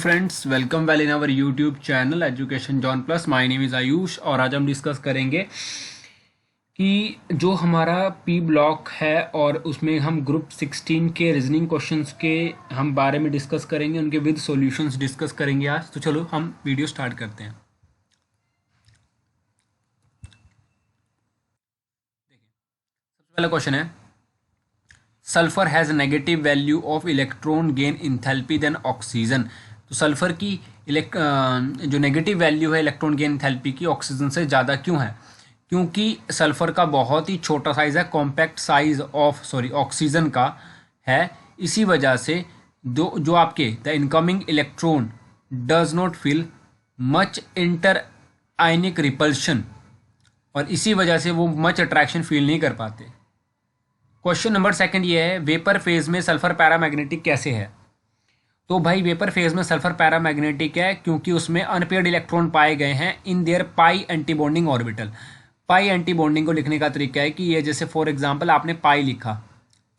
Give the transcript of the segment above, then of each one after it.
Friends, welcome well in our YouTube channel education zone plus. My name is Ayush और आज हम discuss करेंगे कि जो हमारा पी ब्लॉक है और उसमें हम ग्रुप 16 के रीजनिंग क्वेश्चंस के हम बारे में डिस्कस करेंगे, उनके विद सॉल्यूशंस डिस्कस करेंगे आज। तो चलो हम वीडियो स्टार्ट करते हैं। देखिए, सबसे पहला क्वेश्चन है, sulphur has negative value of electron gain enthalpy than oxygen. तो सल्फर की जो नेगेटिव वैल्यू है इलेक्ट्रॉन गेन इंथैल्पी की ऑक्सीजन से ज़्यादा क्यों है? क्योंकि सल्फर का बहुत ही छोटा साइज़ है, कॉम्पैक्ट साइज ऑफ ऑक्सीजन का है। इसी वजह से जो आपके the incoming electron does not feel much inter ionic repulsion, और इसी वजह से वो मच अट्रैक्शन फील नहीं कर पाते। क्वेश्चन नंबर सेकंड ये है, वेपर फेज में सल्फर पैरामैग्नेटिक कैसे है? तो भाई वेपर फेज में सल्फर पैरामैग्नेटिक है क्योंकि उसमें अनपेयर्ड इलेक्ट्रॉन पाए गए हैं in their pi anti bonding orbital. Pi anti bonding को लिखने का तरीका है कि ये जैसे फॉर एग्जांपल आपने पाई लिखा,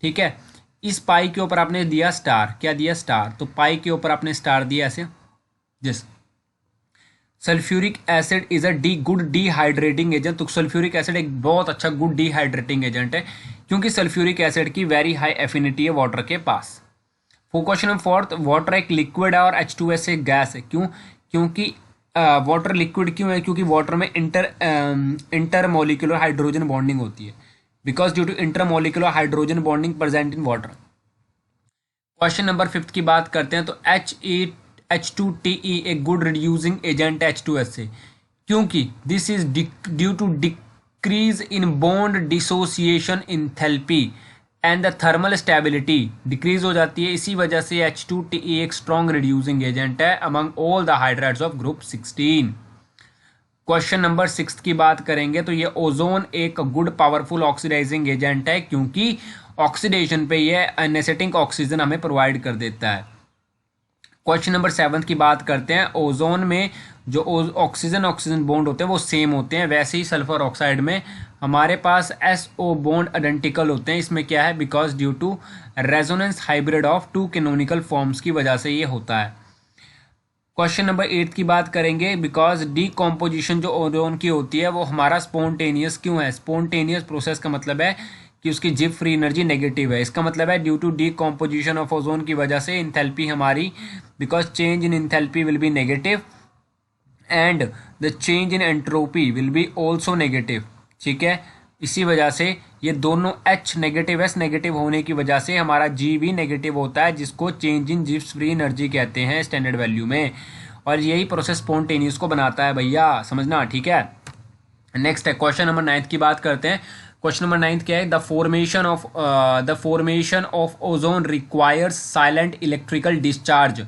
ठीक है, इस पाई के ऊपर आपने दिया स्टार, क्या दिया? स्टार। तो पाई के ऊपर आपने स्टार दिया ऐसे। जिस sulphuric acid is a good dehydrating agent. तो सल्फ्यूरिक एसिड एक बहुत अच्छा गुड डिहाइड्रेटिंग एजेंट है क्योंकि सल्फ्यूरिक एसिड की वेरी हाई एफिनिटी है वाटर के पास। क्वेश्चन नंबर फोर्थ, वाटर एक लिक्विड है और H2S एक गैस है। क्यों? क्योंकि वाटर लिक्विड क्यों है? क्योंकि वाटर में इंटरमोलिकुलर हाइड्रोजन बॉन्डिंग होती है, because due to intermolecular hydrogen bonding present in water. Question number fifth की बात करते हैं, तो H2TE एक गुड रिड्यूसिंग एजेंट है H2S से, क्योंकि this is due to decrease in bond dissociation enthalpy and the thermal stability decrease हो जाती है। इसी वजह से H2TE एक स्ट्रॉन्ग रिड्यूसिंग एजेंट है among all the hydrides of group 16। Question number six की बात करेंगे, तो ये ओजोन एक गुड पावरफुल ऑक्सीडाइजिंग एजेंट है क्योंकि ऑक्सीडेशन पे ये एनेस्थेटिक ऑक्सीजन हमें प्रोवाइड कर देता है। क्वेश्चन नंबर सेवन की बात करते हैं, ओजोन में जो ऑक्सीजन बॉन्ड होते हैं वो सेम होते हैं, वैसे ही सल्फर ऑक्साइड में हमारे पास SO बॉन्ड आइडेंटिकल होते हैं। इसमें क्या है? Because due to resonance hybrid of two canonical forms की वजह से ये होता है। क्वेश्चन नंबर 8 की बात करेंगे, बिकॉज डीकॉम्पोजिशन जो ओजोन की होती है वो हमारा स्पॉन्टेनियस क्यों है? स्पॉन्टेनियस प्रोसेस का मतलब है कि उसकी जिप फ्री एनर्जी नेगेटिव है। इसका मतलब है due to decomposition of ozone की वजह से इंथैल्पी हमारी, because change in enthalpy will be negative and the change in entropy will be also negative, ठीक है। इसी वजह से ये दोनों H नेगेटिव S नेगेटिव होने की वजह से हमारा G भी नेगेटिव होता है, जिसको change in Gibbs free energy कहते हैं स्टैंडर्ड वैल्यू में, और यही प्रोसेस स्पॉन्टेनियस को बनाता है भैया, समझना, ठीक है। नेक्स्ट है क्वेश्चन नंबर 9 की बात करते हैं। क्वेश्चन नंबर 9 क्या है? The formation of ozone requires silent electrical discharge.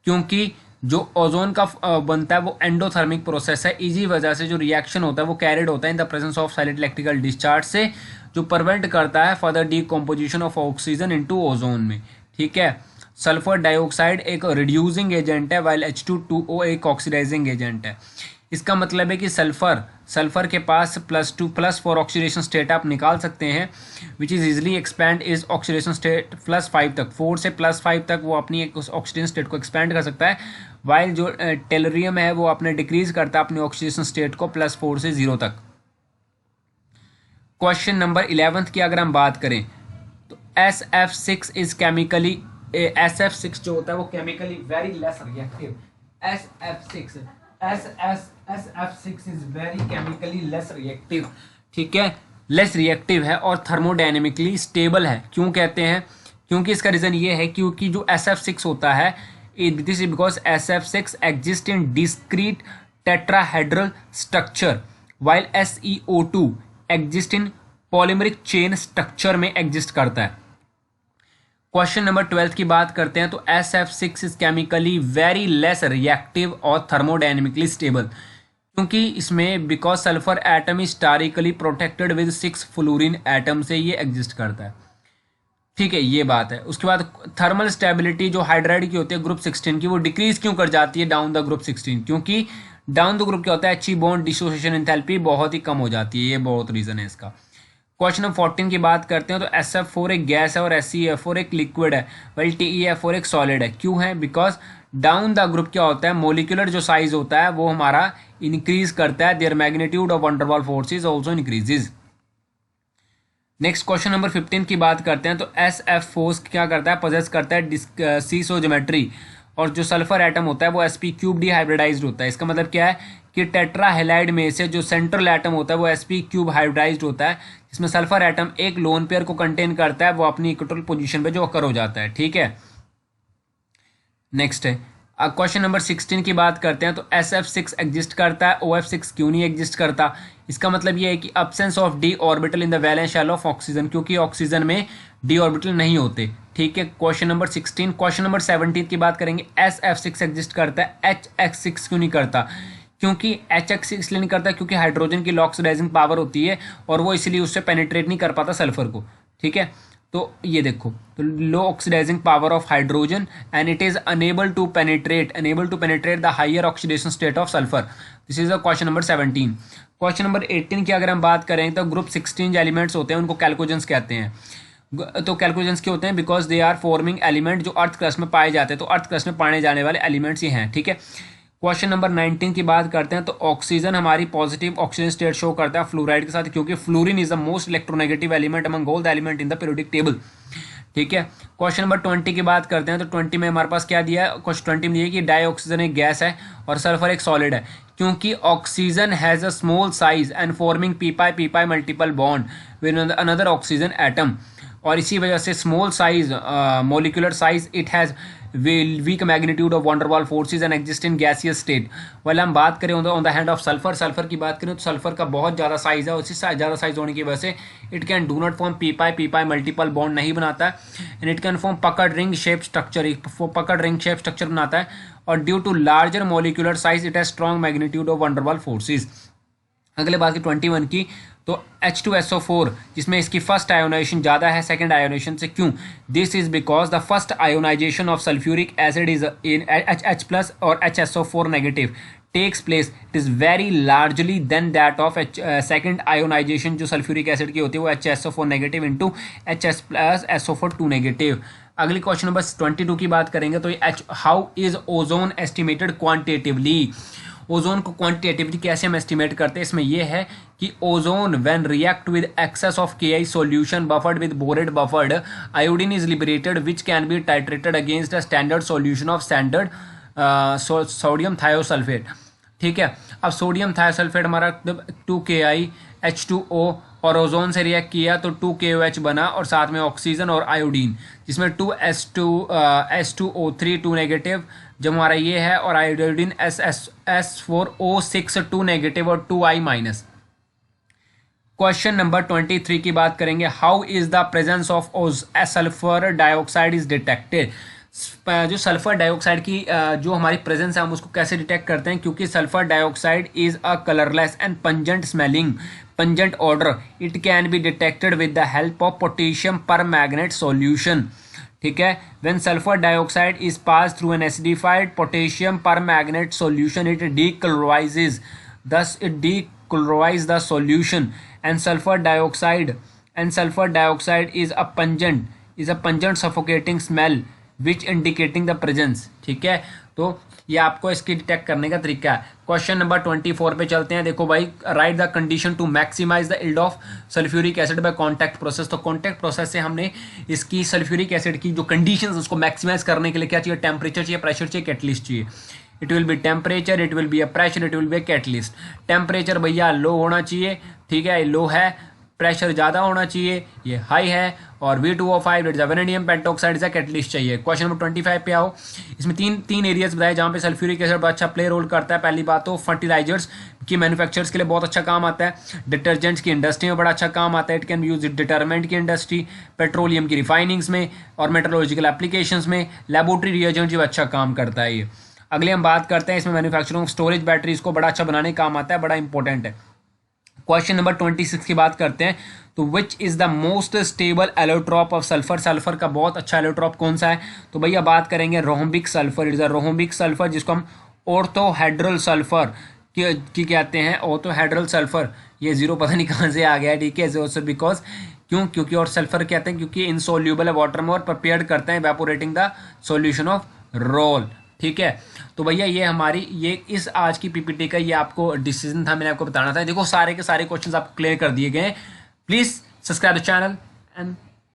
क्योंकि जो ओजोन का बनता है वो एंडोथर्मिक प्रोसेस है, इसी वजह से जो रिएक्शन होता है वो कैरिड होता है in the presence of silent electrical discharge से, जो प्रिवेंट करता है further decomposition of oxygen into ozone में, ठीक है। सल्फर डाइऑक्साइड एक रिड्यूसिंग एजेंट है वाइल H2O एक ऑक्सीडाइजिंग एजेंट है। इसका मतलब है कि सल्फर के पास +2+4 ऑक्सीडेशन स्टेट आप निकाल सकते हैं, which is easily expand is oxidation state +5 तक, 4 से +5 तक वो अपनी एक ऑक्सीडेशन स्टेट को एक्सपैंड कर सकता है, वाइल जो टेलरियम है वो अपने डिक्रीज करता है अपनी ऑक्सीडेशन स्टेट को +4 से 0 तक। क्वेश्चन नंबर 11 की अगर हम बात करें, तो SF6 इज केमिकली, SF6 जो होता है वो chemically very less reactive. SF6 is very chemically less reactive, ठीक है, लेस रिएक्टिव है और थर्मोडायनेमिकली स्टेबल है। क्यों कहते हैं? क्योंकि इसका रीजन ये है क्योंकि जो SF6 होता है, this is because SF6 exist in discrete tetrahedral structure while SeO2 exist in polymeric chain structure में एग्जिस्ट करता है। क्वेश्चन नंबर 12 की बात करते हैं, तो SF6 is chemically very less reactive और थर्मोडायनेमिकली स्टेबल, क्योंकि इसमें because sulphur atom is sterically protected with 6 fluorine atom से ये एग्जिस्ट करता है, ठीक है, ये बात है। उसके बाद थर्मल स्टेबिलिटी जो हाइड्राइड की होती है ग्रुप 16 की, वो डिक्रीज क्यों कर जाती है डाउन द ग्रुप 16? क्योंकि डाउन द ग्रुप क्या होता है, H बॉन्ड डिसोसिएशन एंथैल्पी बहुत ही कम हो जाती है, ये बहुत रीजन है इसका। क्वेश्चन नंबर 14 की बात करते हैं, तो SF4 एक गैस है और SeF4 एक लिक्विड है, वेल TeF4 एक सॉलिड है। क्यों है? बिकॉज डाउन द ग्रुप क्या होता है, मोलिकुलर जो साइज होता है वो हमारा इंक्रीज करता है, there magnitude of van der Waals forces also increases. Next question number 15 की बात करते हैं। तो एस एफ फोर्स क्या करता है, पोजेस करता है सीसो ज्योमेट्री, और जो सल्फर एटम होता है वो sp क्यूब डिहाइब्रिडाइज्ड होता है। इसका मतलब क्या है कि टेट्रा हैलाइड में से जो सेंट्रल एटम होता है वो sp क्यूब हाइब्रिडाइज्ड होता है, जिसमें सल्फर एटम एक लोन पेयर को कंटेन करता है, वो अपनी इक्वल पोजीशन पे जो अकर हो जाता है। ठीक है, नेक्स्ट है क्वेश्चन नंबर 16 की बात करते हैं। तो SF6 एग्जिस्ट करता है, OF6 क्यों नहीं एग्जिस्ट करता। इसका मतलब ये है कि absence of D orbital in the valence shell of oxygen, क्योंकि ऑक्सीजन में डी ऑर्बिटल नहीं होते। ठीक है, क्वेश्चन नंबर 16। क्वेश्चन नंबर 17 की बात करेंगे। SF6 एग्जिस्ट करता है, HX6 क्यों नहीं करता, क्योंकि HX6 इसलिए नहीं करता क्योंकि हाइड्रोजन की लो ऑक्सीडाइजिंग पावर होती है और वो इसलिए उससे पेनिट्रेट नहीं कर पाता सल्फर को। ठीक है, तो ये देखो, तो low oxidising power of hydrogen and it is unable to penetrate the higher oxidation state of sulphur. This is the question number 17। Question number 18 की अगर हम बात करें तो ग्रुप 16 जो एलिमेंट्स होते हैं उनको कैल्कोजेंस कहते हैं। तो कैल्कोजेंस क्यों होते हैं, because they are forming element जो अर्थ क्रस्ट में पाए जाते हैं, तो अर्थ क्रस्ट में पाए जाने वाले एलिमेंट्स ही हैं। ठीक है, क्वेश्चन नंबर 19 की बात करते हैं। तो ऑक्सीजन हमारी पॉजिटिव ऑक्सीजन स्टेट शो करता है फ्लोराइड के साथ, क्योंकि fluorine is the most electronegative element among all the element in the periodic table. ठीक है, क्वेश्चन नंबर 20 की बात करते हैं। तो 20 में हमारे पास क्या दिया है, क्वेश्चन 20 में दिया कि डाई ऑक्सीजन एक गैस है और सल्फर एक सॉलिड है, क्योंकि oxygen has a small size and forming P pi multiple bond with another oxygen atom, और इसी वजह से small size molecular size it has week magnitude of van der Waals forces and exist in gaseous state. वाले हम बात करें on the hand of sulphur, sulphur की बात करें तो सल्फर का बहुत ज़्यादा साइज है, उसी ज़्यादा साइज होने की वजह से it can do not form P pi multiple bond नहीं बनाता है, and it can form puckered ring shape structure, puckered ring shape structure बनाता है, और due to larger molecular size it has strong magnitude of van der Waals forces. अगले बात की 21 की। तो H2SO4 जिसमें इसकी फर्स्ट आयोनाइजेशन ज़्यादा है सेकंड आयोनाइजेशन से, क्यों, this is because the first ionization of sulphuric acid is in H plus और HSO4 negative takes place, it is very largely then that of second ionization जो sulphuric acid की होती है वो HSO4 negative into HS plus SO4 2 negative. अगली question number 22 की बात करेंगे। तो how is ozone estimated quantitatively, ozone को क्वांटिटेटिवली कैसे हम एस्टिमेट करते हैं, इसमें यह है कि ozone when react with excess of KI solution buffered with borate buffered iodine is liberated which can be titrated against a standard solution of standard sodium thiosulphate. ठीक है, अब सोडियम थायोसल्फेट हमारा 2KI H2O और ozone से react किया तो 2KOH बना और साथ में ऑक्सीजन और आयोडीन, जिसमें 2S2O3 2 नेगेटिव जब हमारा ये है, और आयोडीन S4O6 2 नेगेटिव और 2I माइनस। क्वेश्चन नंबर 23 की बात करेंगे। How is the presence of sulphur dioxide is detected, जो सल्फर डाइऑक्साइड की जो हमारी प्रेजेंस है हम उसको कैसे डिटेक्ट करते हैं, क्योंकि sulphur dioxide is a colourless and pungent smelling pungent odour, it can be detected with the help of potassium permanganate solution. ठीक है, when sulphur dioxide is pass through an acidified potassium permanganate solution it decolourises, thus it decolorize the solution, and sulfur dioxide is a pungent suffocating smell which indicating the presence। ठीक है, तो ये आपको इसकी detect करने का तरीका है। क्वेश्चन नंबर 24 पे चलते हैं। देखो भाई, write the condition to maximize the yield of sulphuric acid by contact process. तो कॉन्टैक्ट प्रोसेस से हमने इसकी सल्फ्यूरिक एसिड की जो कंडीशंस उसको मैक्सिमाइज करने के लिए क्या चाहिए, टेम्परेचर चाहिए, प्रेशर चाहिए, कैटलिस्ट चाहिए। It will be temperature, it will be a pressure, it will be a catalyst. Temperature भैया लो होना चाहिए, ठीक है, लोग है, प्रेशर ज़्यादा होना चाहिए, ये हाई है, और V2O5 it's vanadium pentoxide is catalyst चाहिए। क्वेश्चन नंबर 25 पे आओ। इसमें तीन एरियाज बताए जहाँ पे सल्फ्यूरिक एसिड अच्छा प्ले रोल करता है। पहली बात तो फर्टिलाइजर्स की मैन्युफैक्चर्स के लिए बहुत अच्छा काम आता है, डिटर्जेंट्स की इंडस्ट्री में बड़ा अच्छा काम आता है, इट कैन यूज डिटर्मेंट की इंडस्ट्री, पेट्रोलियम की रिफाइनिंग्स में और मेट्रोलॉजिकल एप्लीकेशंस में, लेबोरेटरी रिएजेंट भी अच्छा काम करता है ये। अगले हम बात करते हैं इसमें मैन्युफैक्चरिंग स्टोरेज बैटरीज को बड़ा अच्छा बनाने काम आता है, बड़ा इंपॉर्टेंट है। क्वेश्चन नंबर 26 की बात करते हैं। तो which is the most stable allotrope of sulphur, sulphur का बहुत अच्छा एलोट्रॉप कौन सा है, तो भैया बात करेंगे रोहम्बिक सल्फर। इज अ रोहम्बिक सल्फर जिसको हम ऑर्थोहेड्रल सल्फर की कहते हैं, ऑर्थोहेड्रल सल्फर। ये जीरो पता नहीं कहाँ से आ गया है, ठीक है, बिकॉज क्योंकि और सल्फर कहते हैं क्योंकि इनसोल्यूबल है वाटर में और प्रिपेयर करते हैं evaporating the solution of role. ठीक है। तो भैया ये हमारी ये इस आज की पीपीटी का ये आपको डिसीजन था, मैंने आपको बताना था। देखो सारे के सारे क्वेश्चंस आपको क्लियर कर दिए गए हैं। Please subscribe the channel and